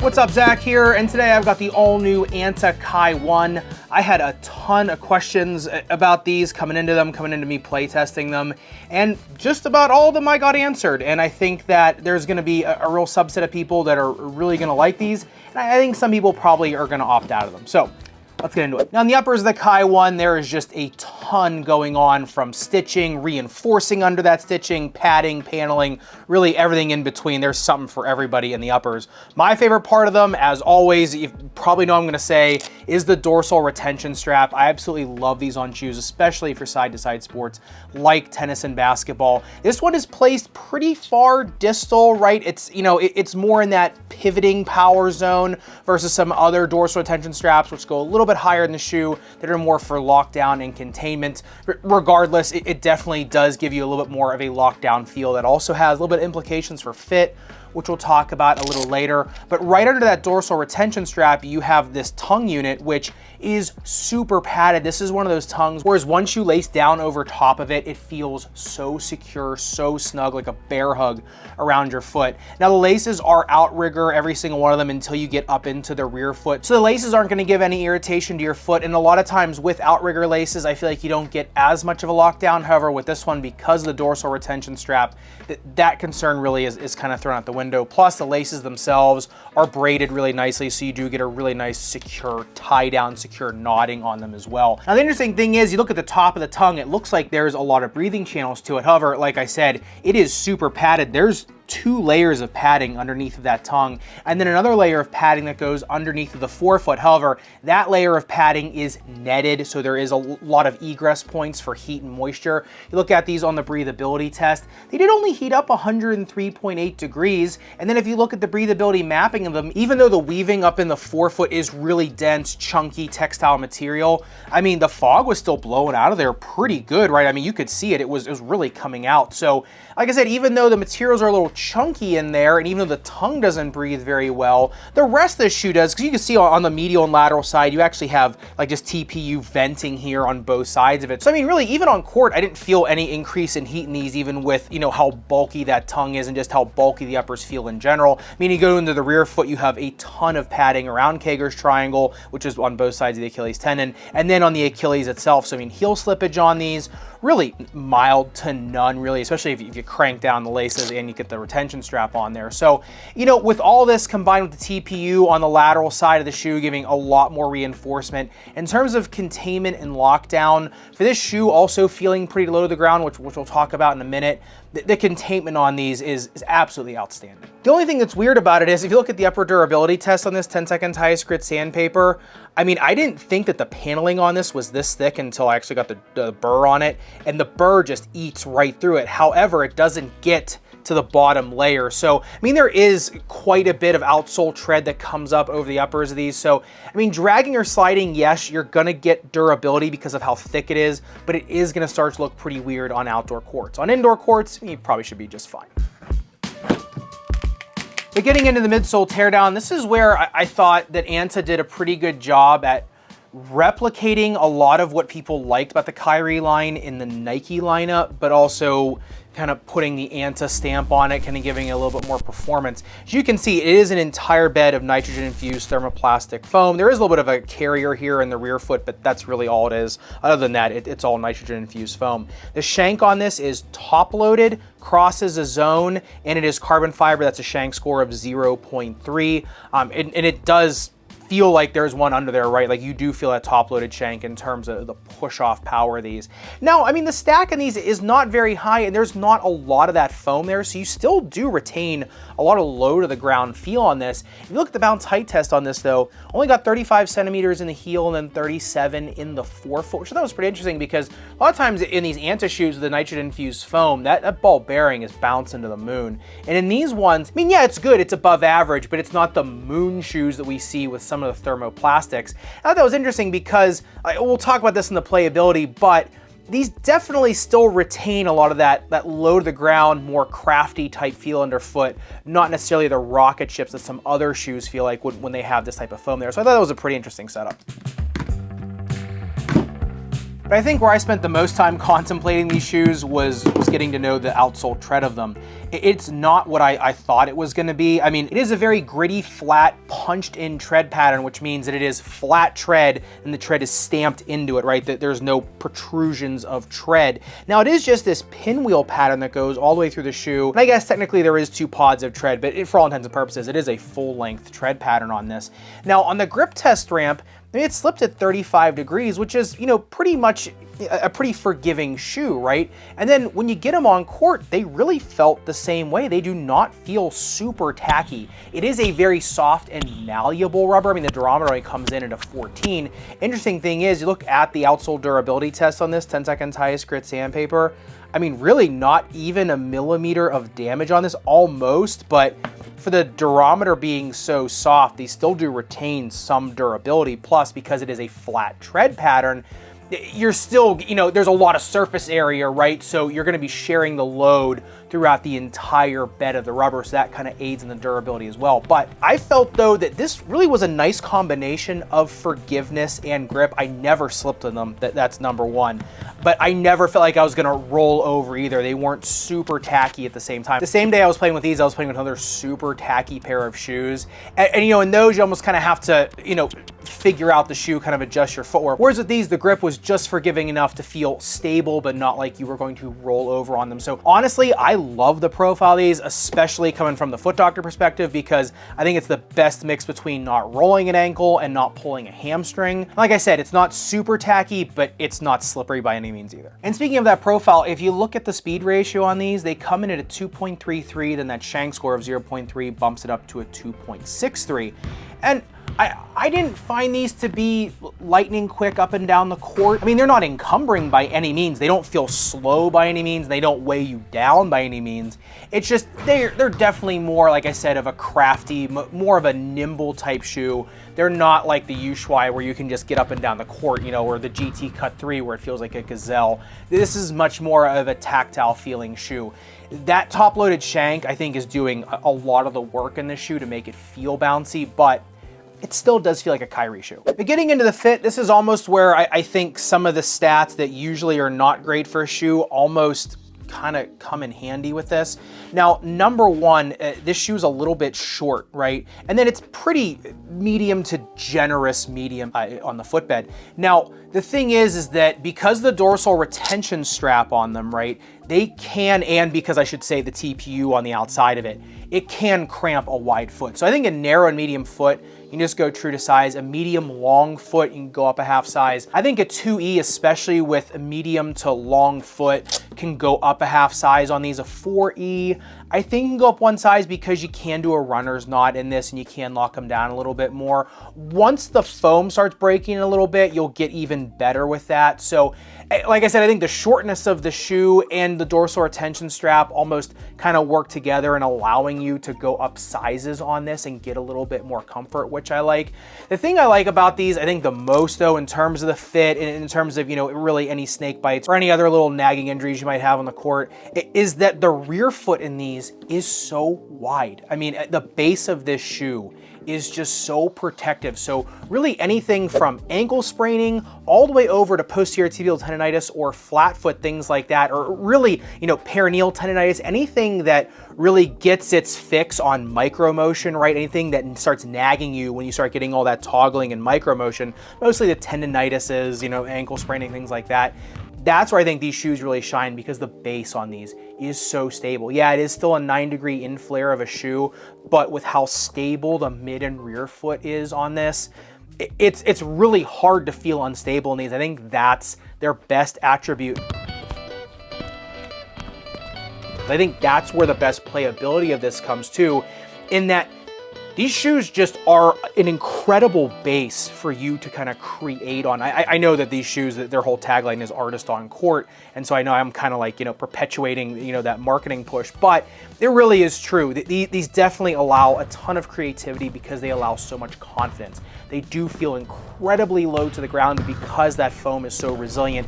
What's up, Zach here, and today I've got the all-new Anta Kai 1. I had a ton of questions about these coming into me playtesting them, and just about all of them I got answered, and I think that there's going to be a real subset of people that are really going to like these, and I think some people probably are going to opt out of them. So let's get into it. Now, on the uppers of the Kai 1, there is just a ton going on, from stitching, reinforcing under that stitching, padding, paneling, really everything in between. There's something for everybody in the uppers. My favorite part of them, as always, you probably know I'm gonna say, is the dorsal retention strap. I absolutely love these on shoes, especially for side-to-side sports like tennis and basketball. This one is placed pretty far distal, right? It's, you know, it's more in that pivoting power zone versus some other dorsal retention straps, which go a little bit higher in the shoe, that are more for lockdown and containment. Regardless, it definitely does give you a little bit more of a lockdown feel that also has a little bit of implications for fit, which we'll talk about a little later. But right under that dorsal retention strap, you have this tongue unit, which is super padded. This is one of those tongues, whereas once you lace down over top of it, it feels so secure, so snug, like a bear hug around your foot. Now, the laces are outrigger, every single one of them, until you get up into the rear foot. So the laces aren't gonna give any irritation to your foot. And a lot of times with outrigger laces, I feel like you don't get as much of a lockdown. However, with this one, because of the dorsal retention strap, that concern really is kind of thrown out the window. Plus, the laces themselves are braided really nicely, so you do get a really nice, secure tie-down, secure knotting on them as well. Now, the interesting thing is, you look at the top of the tongue, it looks like there's a lot of breathing channels to it. However, like I said, it is super padded. There's 2 layers of padding underneath of that tongue, and then another layer of padding that goes underneath of the forefoot. However, that layer of padding is netted, so there is a lot of egress points for heat and moisture. You look at these on the breathability test, they did only heat up 103.8 degrees, and then if you look at the breathability mapping of them, even though the weaving up in the forefoot is really dense, chunky textile material, I mean, the fog was still blowing out of there pretty good, right? I mean, you could see it, it was really coming out. So, like I said, even though the materials are a little chunky in there, and even though the tongue doesn't breathe very well, the rest of the shoe does, because you can see on the medial and lateral side, you actually have like just TPU venting here on both sides of it. So I mean, really, even on court, I didn't feel any increase in heat in these, even with, you know, how bulky that tongue is and just how bulky the uppers feel in general. I mean, you go into the rear foot, you have a ton of padding around Kager's triangle, which is on both sides of the Achilles tendon, and then on the Achilles itself. So I mean, heel slippage on these, really mild to none, really, especially if you crank down the laces and you get the retention strap on there. So, you know, with all this combined with the TPU on the lateral side of the shoe, giving a lot more reinforcement in terms of containment and lockdown, for this shoe also feeling pretty low to the ground, which we'll talk about in a minute, the containment on these is absolutely outstanding. The only thing that's weird about it is, if you look at the upper durability test on this 10-second highest grit sandpaper, I mean, I didn't think that the paneling on this was this thick until I actually got the burr on it, and the burr just eats right through it. However, it doesn't get to the bottom layer. So, I mean, there is quite a bit of outsole tread that comes up over the uppers of these. So, I mean, dragging or sliding, yes, you're gonna get durability because of how thick it is, but it is gonna start to look pretty weird on outdoor courts. On indoor courts, you probably should be just fine. But getting into the midsole teardown, this is where I thought that Anta did a pretty good job at replicating a lot of what people liked about the Kyrie line in the Nike lineup, but also kind of putting the Anta stamp on it, kind of giving it a little bit more performance. As you can see, it is an entire bed of nitrogen-infused thermoplastic foam. There is a little bit of a carrier here in the rear foot, but that's really all it is. Other than that, it's all nitrogen-infused foam. The shank on this is top-loaded, crosses a zone, and it is carbon fiber. That's a shank score of 0.3, and it does feel like there's one under there, right? Like, you do feel that top-loaded shank in terms of the push-off power of these. Now, I mean, the stack in these is not very high, and there's not a lot of that foam there, so you still do retain a lot of low-to-the-ground feel on this. If you look at the bounce height test on this, though, only got 35 centimeters in the heel and then 37 in the forefoot, which I thought was pretty interesting, because a lot of times in these Anta shoes with the nitrogen-infused foam, that ball bearing is bouncing to the moon. And in these ones, I mean, yeah, it's good, it's above average, but it's not the moon shoes that we see with some of the thermoplastics. I thought that was interesting because we'll talk about this in the playability, but these definitely still retain a lot of that low to the ground, more crafty type feel underfoot, not necessarily the rocket ships that some other shoes feel like when they have this type of foam there. So I thought that was a pretty interesting setup. But I think where I spent the most time contemplating these shoes was getting to know the outsole tread of them. It's not what I thought it was gonna be. I mean, it is a very gritty, flat, punched in tread pattern, which means that it is flat tread and the tread is stamped into it, right? That there's no protrusions of tread. Now it is just this pinwheel pattern that goes all the way through the shoe. And I guess technically there is 2 pods of tread, but for all intents and purposes, it is a full length tread pattern on this. Now on the grip test ramp, I mean, it slipped at 35 degrees, which is, pretty much a pretty forgiving shoe, right? And then when you get them on court, they really felt the same way. They do not feel super tacky. It is a very soft and malleable rubber. I mean, the durometer only comes in at a 14. Interesting thing is, you look at the outsole durability test on this, 10 seconds highest grit sandpaper. I mean, really not even a millimeter of damage on this, almost, but for the durometer being so soft, they still do retain some durability. Plus, because it is a flat tread pattern, you're still, there's a lot of surface area, right? So you're gonna be sharing the load throughout the entire bed of the rubber, so that kind of aids in the durability as well. But I felt though that this really was a nice combination of forgiveness and grip. I never slipped on them, that's number one. But I never felt like I was gonna roll over either. They weren't super tacky at the same time. The same day I was playing with these, I was playing with another super tacky pair of shoes. And in those, you almost kind of have to, figure out the shoe, kind of adjust your footwork. Whereas with these, the grip was just forgiving enough to feel stable, but not like you were going to roll over on them. So honestly, I love the profile of these, especially coming from the foot doctor perspective, because I think it's the best mix between not rolling an ankle and not pulling a hamstring. Like I said, it's not super tacky, but it's not slippery by any means either. And speaking of that profile, if you look at the speed ratio on these, they come in at a 2.33, then that shank score of 0.3 bumps it up to a 2.63. And I didn't find these to be lightning quick up and down the court. I mean, they're not encumbering by any means. They don't feel slow by any means. They don't weigh you down by any means. It's just, they're definitely more, like I said, of a crafty, more of a nimble type shoe. They're not like the Ushuai where you can just get up and down the court, or the GT Cut 3 where it feels like a gazelle. This is much more of a tactile feeling shoe. That top-loaded shank, I think, is doing a lot of the work in this shoe to make it feel bouncy, but it still does feel like a Kyrie shoe. But getting into the fit, this is almost where I think some of the stats that usually are not great for a shoe almost kind of come in handy with this. Now, number one, this shoe's a little bit short, right? And then it's pretty medium to generous medium on the footbed. Now, the thing is that because the dorsal retention strap on them, right, they can, and because I should say the TPU on the outside of it, it can cramp a wide foot. So I think a narrow and medium foot, you can just go true to size. A medium long foot, you can go up a half size. I think a 2E, especially with a medium to long foot, can go up a half size on these. A 4E, I think can go up one size because you can do a runner's knot in this and you can lock them down a little bit more. Once the foam starts breaking a little bit, you'll get even better with that. So like I said, I think the shortness of the shoe and the dorsal retention strap almost kind of work together in allowing you to go up sizes on this and get a little bit more comfort, which I like. The thing I like about these, I think the most though, in terms of the fit and in terms of, really any snake bites or any other little nagging injuries you might have on the court, is that the rear foot in these is so wide. I mean, the base of this shoe is just so protective. So really anything from ankle spraining all the way over to posterior tibial tendonitis or flat foot, things like that, or really, perineal tendonitis, anything that really gets its fix on micro motion, right? Anything that starts nagging you when you start getting all that toggling and micro motion, mostly the tendinitises, ankle spraining, things like that. That's where I think these shoes really shine because the base on these is so stable. Yeah, it is still a 9-degree in flare of a shoe, but with how stable the mid and rear foot is on this, it's really hard to feel unstable in these. I think that's their best attribute. I think that's where the best playability of this comes to, in that these shoes just are an incredible base for you to kind of create on. I know that these shoes, that their whole tagline is artist on court. And so I know I'm kind of like, perpetuating, that marketing push, but it really is true. These definitely allow a ton of creativity because they allow so much confidence. They do feel incredibly low to the ground because that foam is so resilient.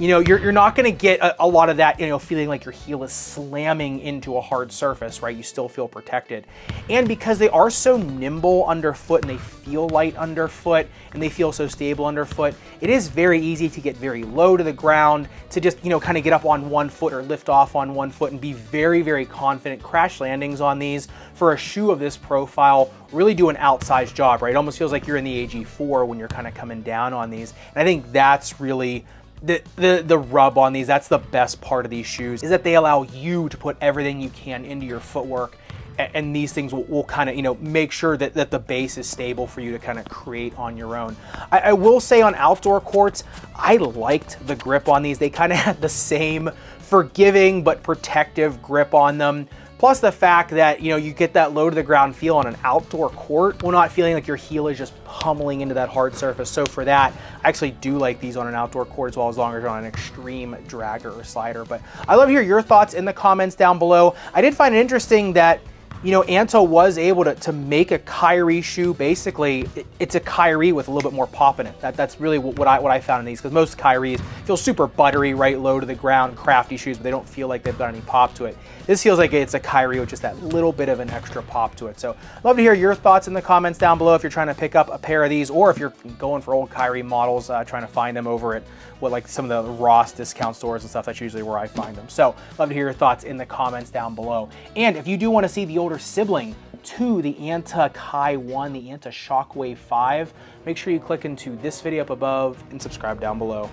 You know, you're not gonna get a lot of that, you know, feeling like your heel is slamming into a hard surface, right? You still feel protected. And because they are so nimble underfoot and they feel light underfoot and they feel so stable underfoot, it is very easy to get very low to the ground, to just, you know, kind of get up on one foot or lift off on one foot and be very, very confident. Crash landings on these for a shoe of this profile really do an outsized job, right? It almost feels like you're in the AG4 when you're kind of coming down on these. And I think that's really the rub on these. That's the best part of these shoes, is that they allow you to put everything you can into your footwork, and these things will kind of, you know, make sure that the base is stable for you to kind of create on your own. I will say on outdoor courts, I liked the grip on these. They kind of had the same forgiving but protective grip on them. Plus the fact that, you know, you get that low to the ground feel on an outdoor court while not feeling like your heel is just pummeling into that hard surface. So for that, I actually do like these on an outdoor court as well, as long as you're on an extreme dragger or slider. But I'd love to hear your thoughts in the comments down below. I did find it interesting that, you know, Anta was able to make a Kyrie shoe. Basically, it's a Kyrie with a little bit more pop in it. That's really what I found in these, because most Kyries feel super buttery, right, low to the ground, crafty shoes, but they don't feel like they've got any pop to it. This feels like it's a Kyrie with just that little bit of an extra pop to it. So I'd love to hear your thoughts in the comments down below if you're trying to pick up a pair of these, or if you're going for old Kyrie models, trying to find them over at like some of the Ross discount stores and stuff. That's usually where I find them. So love to hear your thoughts in the comments down below. And if you do want to see the older sibling to the Anta Kai 1, the Anta Shockwave 5, make sure you click into this video up above and subscribe down below.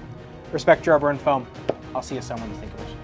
Respect your rubber and foam. I'll see you somewhere in the Sneakerverse.